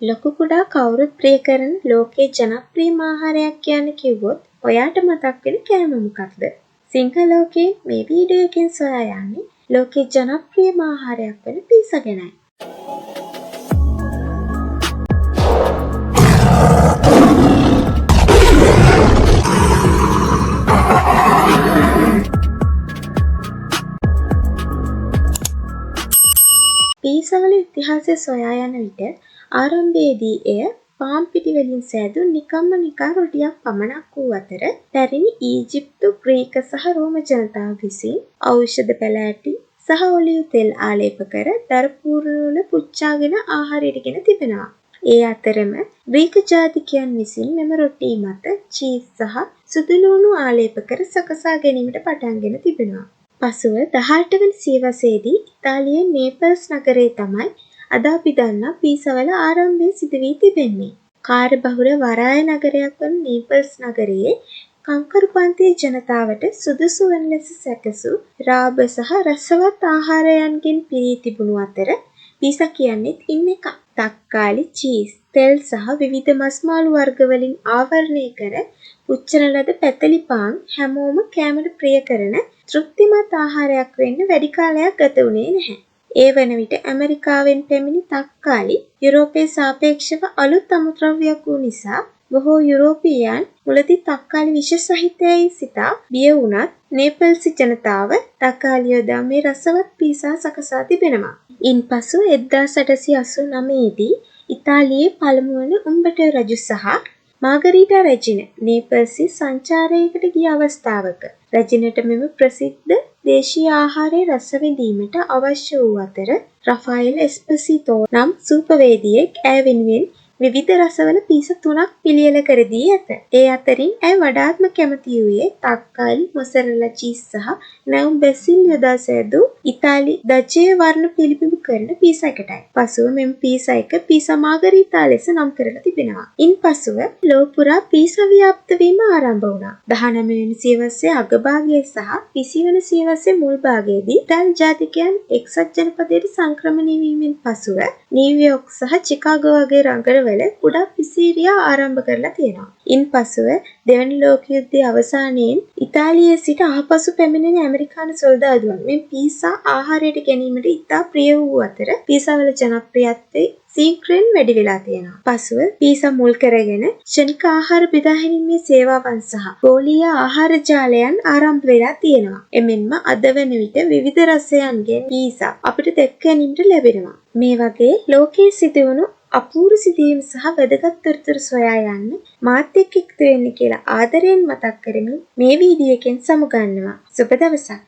ලොකු කුඩා කවුරුත් ප්‍රිය කරන ලෝකයේ ජනප්‍රියම ආහාරයක් කියන්න කිව්වොත් ඔයාට මතක් වෙන කෑම මොකක්ද? සිංහ ලෝකයේ මේ වීඩියෝ එකෙන් සොයා යන්නේ ලෝකයේ ජනප්‍රියම ආහාරයක් වන පීසා ගැනයි. පීසාවල ඉතිහාසය සොයා යන විට ආරම්භයේදී එය පාන් පිටි වලින් සෑදූ නිකන් රොටියක් පමණක් වූ අතර පැරණි ඊජිප්තු, ග්‍රීක සහ රෝම ජනතාව විසින් ඖෂධ පැළෑටි සහ ඔලිව් තෙල් ආලේප කර දර පූර්ණවල පුච්චාගෙන ආහාරයට ගෙන තිබෙනවා. ඒ අතරම ග්‍රීක ජාතිකයන් විසින් මෙම රොටි මත චීස් සහ සුදු ලූණු ආලේප කර සකසා ගැනීමට පටන්ගෙන තිබෙනවා. පසුව 18 වන සියවසේදී ඉතාලියේ නේපල්ස් නගරයේ තමයි අද අපි දන්නා පීසාවල ආරම්භය සිදු වී තිබෙන්නේ. කාර්යබහුල වරාය නගරයක් වන නේපල්ස් නගරයේ කංකරු පන්තියේ ජනතාවට සුදුසු වන ලෙස සැකසූ රාබ සහ රසවත් ආහාරයන්ගෙන් පිරී තිබුණු අතර පීසා කියන්නේත් ඉන්න එකක්. තක්කාලි, චීස්, තෙල් සහ විවිධ මස් මාළු වර්ග වලින් ආවරණය කර පුච්චන ලද පැතලි පාන් හැමෝම කෑමට ප්‍රිය කරන තෘප්තිමත් ආහාරයක් වෙන්න වැඩි කාලයක් ගත වුණේ නැහැ. ඒ වන විට ඇමරිකාවෙන් පැමිණි තක්කාලි යුරෝපයේ සාපේක්ෂව අලුත් අමුද්‍රව්‍යයක් වූ නිසා බොහෝ යුරෝපීයන් මුලදී තක්කාලි විෂ සහිතයයි සිතා බිය වුණත් නේපල්සි ජනතාව තක්කාලි යොදා මේ රසවත් පීසා සකසා තිබෙනවා. ඉන්පසු 1889 දී ඉතාලියේ පළමු වන උම්බර්ටෝ රජු සහ මාගරීටා රැජින නේපල්සි සංචාරයකට ගිය අවස්ථාවක රැජිනට මෙම ප්‍රසිද්ධ දේශීය ආහාරය රස විඳීමට අවශ්‍ය වූ අතර රෆායෙල් එස්පොසිතෝ නම් සූපවේදියෙක් ඇය වෙනුවෙන් විවිධ රසවල පීසා 3ක් පිළියෙල කර දී ඇත. ඒ අතරින් ඇය වඩාත්ම කැමති වූයේ තක්කාලි, මොසරෙල්ලා චීස් සහ නැවුම් බැසිල් යොදා සෑදූ ඉතාලි දජයේ වර්ණ පිළිබිඹු කරන පීසා එකටයි. පසුව මෙම පීසා එක පීසා මාගරීටා ලෙස නම් කරලා තිබෙනවා. ඉන්පසුව ලොව පුරා පීසා ව්‍යාප්ත වීම ආරම්භ වුණා. 19 වෙනි සියවසේ අගභාගයේ සහ 20 වෙනි සියවසේ මුල් භාගයේදී ඉතාලි ජාතිකයන් එක්සත් ජනපදයට සංක්‍රමණය වීමෙන් පසුව නිව්යෝර්ක් සහ චිකාගෝ වගේ නගරවල කුඩා පිසීරියා ආරම්භ කරලා තියෙනවා. ඉන්පසුව දෙවන ලෝක යුද්ධයේ අවසානයේන් ඉතාලියේ සිට ආපසු පැමිණෙන ඇමරිකානු සොල්දාදුවන් මේ පීසා ආහාරයට ගැනීමට ඉතා ප්‍රිය වූ අතර පීසාවල ජනප්‍රියත්වය සීක්‍රෙන් වැඩි වෙලා තියෙනවා. පසුව පීසා මුල් කරගෙන ක්ෂණික ආහාර බෙදා හැරීමේ සේවාවන් සහ ගෝලීය ආහාර ජාලයන් ආරම්භ වෙලා තියෙනවා. එමෙන්ම අද වන විට විවිධ රසයන්ගෙන් පීසා අපිට දැක ගැනීමට ලැබෙනවා. මේ වගේ ලෝකයේ සිදුවුණු අපූර්ව සිදුවීම් සහ වැදගත් තොරතුරු සොයා යන්න මාත් එක්ක එකතු වෙන්න කියලා ආදරයෙන් මතක් කරමින් මේ වීඩියෝ එකෙන් සමුගන්නවා. සුබ දවසක්.